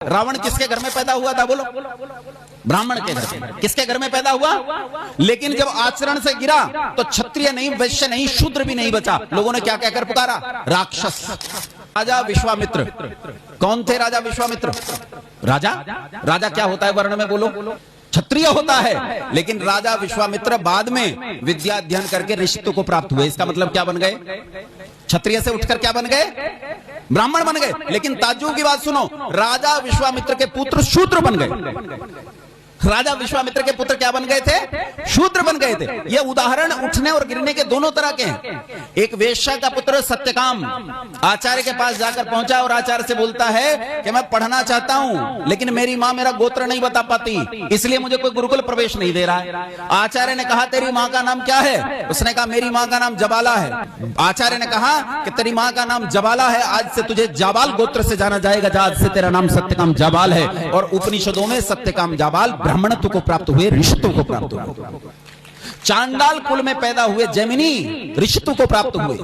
रावण किसके घर में पैदा हुआ था बोलो? ब्राह्मण के घर में। किसके घर में पैदा हुआ? लेकिन जब आचरण से गिरा तो क्षत्रिय नहीं, वैश्य नहीं, शूद्र भी नहीं बचा। लोगों ने क्या कहकर पुकारा? राक्षस। राजा विश्वामित्र कौन थे? राजा विश्वामित्र राजा राजा क्या होता है वर्ण में बोलो? क्षत्रिय होता है। लेकिन राजा विश्वामित्र बाद में विद्या अध्ययन करके ऋषित्व को प्राप्त हुए। इसका मतलब क्या बन गए? क्षत्रिय से उठकर क्या बन गए? ब्राह्मण बन गए। लेकिन ताज्जुब की बात सुनो, राजा विश्वामित्र के पुत्र शूद्र बन गए। राजा विश्वामित्र के पुत्र क्या बन गए थे? शूद्र बन गए थे। ये उदाहरण उठने और गिरने के दोनों तरह के हैं। एक वेश्या का पुत्र सत्यकाम आचार्य के पास जाकर पहुंचा और आचार्य से बोलता है कि मैं पढ़ना चाहता हूं, लेकिन मेरी मां मेरा गोत्र नहीं बता पाती, इसलिए मुझे कोई गुरुकुल प्रवेश नहीं दे रहा है। आचार्य ने कहा तेरी मां का नाम क्या है? उसने कहा मेरी मां का नाम जबाला है। आचार्य ने कहा कि तेरी मां का नाम जबाला है, आज से तुझे जाबाल गोत्र से जाना जाएगा, आज से तेरा नाम सत्यकाम जाबाल है। और उपनिषदों में सत्यकाम जाबाल ब्राह्मणत्व को प्राप्त हुए, ऋषित्व को प्राप्त हुए। चांडाल कुल में पैदा हुए जैमिनी ऋषित्व को प्राप्त हुए।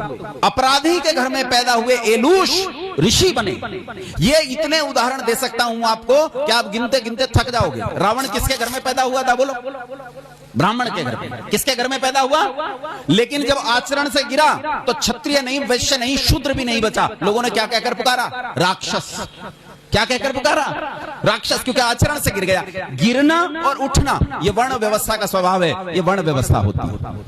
अपराधी के घर में पैदा हुए एलूश ऋषि बने। ये इतने उदाहरण दे सकता हूं आपको कि आप गिनते गिनते थक जाओगे। रावण किसके घर में पैदा हुआ था बोलो? ब्राह्मण के घर में। किसके घर में पैदा हुआ? लेकिन जब आचरण से गिरा तो क्षत्रिय नहीं, वैश्य नहीं, शूद्र भी नहीं बचा। लोगों ने क्या कहकर पुकारा? राक्षस। क्या कहकर पुकारा? राक्षस। क्योंकि आचरण से गिर गया। गिरना और उठना ये वर्ण व्यवस्था का स्वभाव है, ये वर्ण व्यवस्था होती है।